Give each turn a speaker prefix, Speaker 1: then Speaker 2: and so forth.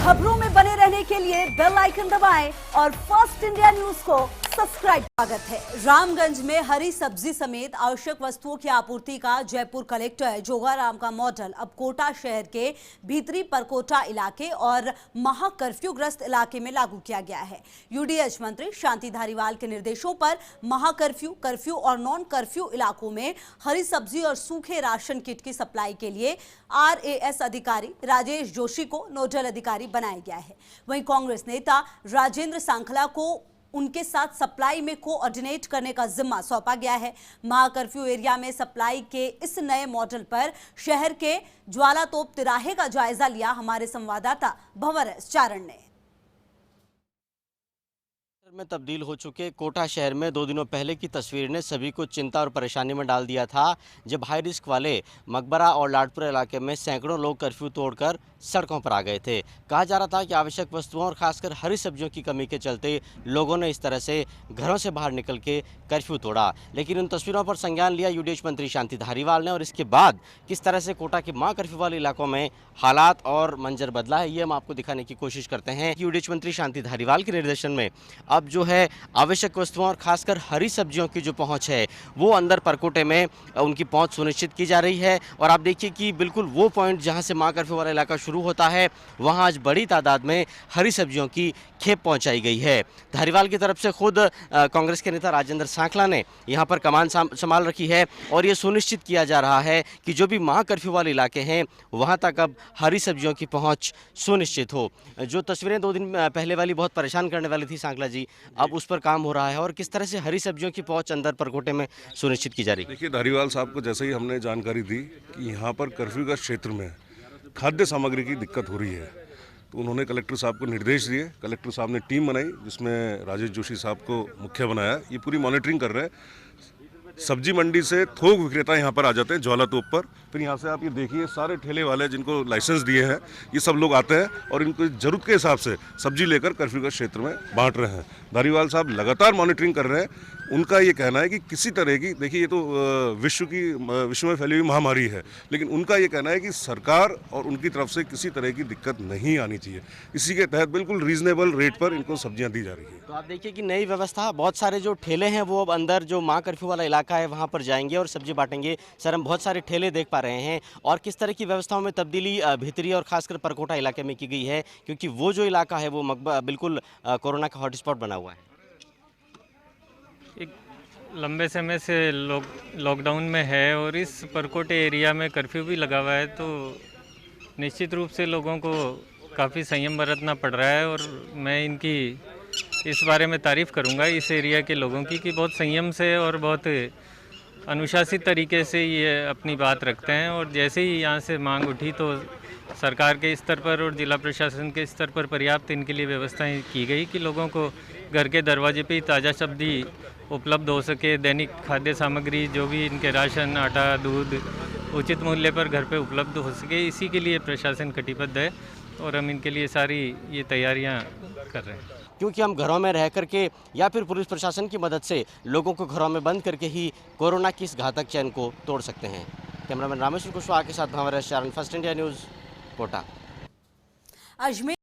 Speaker 1: खबरों में बने रहने के लिए बेल आइकन दबाएं और फर्स्ट इंडिया न्यूज को सब्सक्राइब। स्वागत है। रामगंज में हरी सब्जी समेत आवश्यक वस्तुओं की आपूर्ति का जयपुर कलेक्टर जोगाराम का मॉडल अब कोटा शहर के भीतरी परकोटा इलाके और महा कर्फ्यूग्रस्त इलाके में लागू किया गया है। यूडीएच मंत्री शांति धारीवाल के निर्देशों पर महा कर्फ्यू और नॉन कर्फ्यू इलाकों में हरी सब्जी और सूखे राशन किट की सप्लाई के लिए RAS अधिकारी राजेश जोशी को नोडल अधिकारी बनाया गया है। वहीं कांग्रेस नेता राजेंद्र सांखला को उनके साथ सप्लाई में कोऑर्डिनेट करने का जिम्मा सौंपा गया है। महा कर्फ्यू एरिया में सप्लाई के इस नए मॉडल पर शहर के ज्वालातोप तिराहे का जायजा लिया हमारे संवाददाता भंवर एस चारण ने।
Speaker 2: में तब्दील हो चुके कोटा शहर में 2 दिनों पहले की तस्वीर ने सभी को चिंता और परेशानी में डाल दिया था, जब हाई रिस्क वाले मकबरा और लाडपुरा इलाके में सैकड़ों लोग कर्फ्यू तोड़कर सड़कों पर आ गए थे। कहा जा रहा था कि आवश्यक वस्तुओं और खासकर हरी सब्जियों की कमी के चलते लोगों ने इस तरह से घरों से बाहर निकल के कर्फ्यू तोड़ा, लेकिन उन तस्वीरों पर संज्ञान लिया यूडीएच मंत्री शांति धारीवाल ने और इसके बाद किस तरह से कोटा के महा कर्फ्यू वाले इलाकों में हालात और मंजर बदला है, ये हम आपको दिखाने की कोशिश करते हैं। यूडीएच मंत्री शांति धारीवाल के निर्देशन में अब जो है आवश्यक वस्तुओं और खासकर हरी सब्जियों की जो पहुंच है वो अंदर परकोटे में उनकी पहुंच सुनिश्चित की जा रही है। और आप देखिए कि बिल्कुल वो पॉइंट जहां से महा कर्फ्यू वाला इलाका शुरू होता है वहां आज बड़ी तादाद में हरी सब्जियों की खेप पहुंचाई गई है। धारीवाल की तरफ से खुद कांग्रेस के नेता राजेंद्र सांखला ने यहां पर कमान संभाल रखी है और ये सुनिश्चित किया जा रहा है कि जो भी महा कर्फ्यू वाले इलाके हैं वहां तक अब हरी सब्जियों की पहुंच सुनिश्चित हो। जो तस्वीरें 2 दिन पहले वाली बहुत परेशान करने वाली थी सांखला जी, अब उस पर काम हो रहा है और किस तरह से हरी सब्जियों की पहुंच अंदर परकोटे में सुनिश्चित की जा रही है।
Speaker 3: देखिए, धारीवाल साहब को जैसे ही हमने जानकारी दी कि यहाँ पर कर्फ्यू का क्षेत्र में खाद्य सामग्री की दिक्कत हो रही है, तो उन्होंने कलेक्टर साहब को निर्देश दिए। कलेक्टर साहब ने टीम बनाई जिसमें राजेश जोशी साहब को मुख्य बनाया। ये पूरी मॉनिटरिंग कर रहे हैं। सब्जी मंडी से थोक विक्रेता यहाँ पर आ जाते हैं ज्वालातोप पर, फिर यहाँ से आप ये देखिए सारे ठेले वाले जिनको लाइसेंस दिए हैं ये सब लोग आते हैं और इनको ज़रूरत के हिसाब से सब्जी लेकर कर्फ्यू के क्षेत्र में बांट रहे हैं। धारीवाल साहब लगातार मॉनिटरिंग कर रहे हैं। उनका ये कहना है कि किसी तरह की, देखिए ये तो विश्व में फैली हुई महामारी है, लेकिन उनका ये कहना है कि सरकार और उनकी तरफ से किसी तरह की दिक्कत नहीं आनी चाहिए। इसी के तहत बिल्कुल रीजनेबल रेट पर इनको सब्जियां दी जा रही है।
Speaker 2: तो आप देखिए कि नई व्यवस्था, बहुत सारे जो ठेले हैं वो अब अंदर जो महा कर्फ्यू वाला इलाका है वहाँ पर जाएंगे और सब्जी बांटेंगे। सर, हम बहुत सारे ठेले देख पा रहे हैं और किस तरह की व्यवस्थाओं में तब्दीली भीतरी और खासकर परकोटा इलाके में की गई है, क्योंकि वो जो इलाका है वो बिल्कुल कोरोना का हॉटस्पॉट बना हुआ है।
Speaker 4: एक लंबे समय से लॉकडाउन में है और इस परकोटे एरिया में कर्फ्यू भी लगा हुआ है, तो निश्चित रूप से लोगों को काफ़ी संयम बरतना पड़ रहा है। और मैं इनकी इस बारे में तारीफ़ करूंगा इस एरिया के लोगों की कि बहुत संयम से और बहुत अनुशासित तरीके से ये अपनी बात रखते हैं। और जैसे ही यहाँ से मांग उठी तो सरकार के स्तर पर और जिला प्रशासन के स्तर पर पर्याप्त इनके लिए व्यवस्थाएं की गई कि लोगों को घर के दरवाजे पे ही ताज़ा सब्जी उपलब्ध हो सके। दैनिक खाद्य सामग्री जो भी इनके राशन, आटा, दूध उचित मूल्य पर घर पे उपलब्ध हो सके, इसी के लिए प्रशासन कटिबद्ध है और हम इनके लिए सारी ये तैयारियां कर रहे हैं।
Speaker 2: क्योंकि हम घरों में रह करके या फिर पुलिस प्रशासन की मदद से लोगों को घरों में बंद करके ही कोरोना की इस घातक चैन को तोड़ सकते हैं। कैमरामैन रामेश्वर कुशवाहा के साथ Bhanwar S Charan, first India news, Kota.
Speaker 1: Ajmer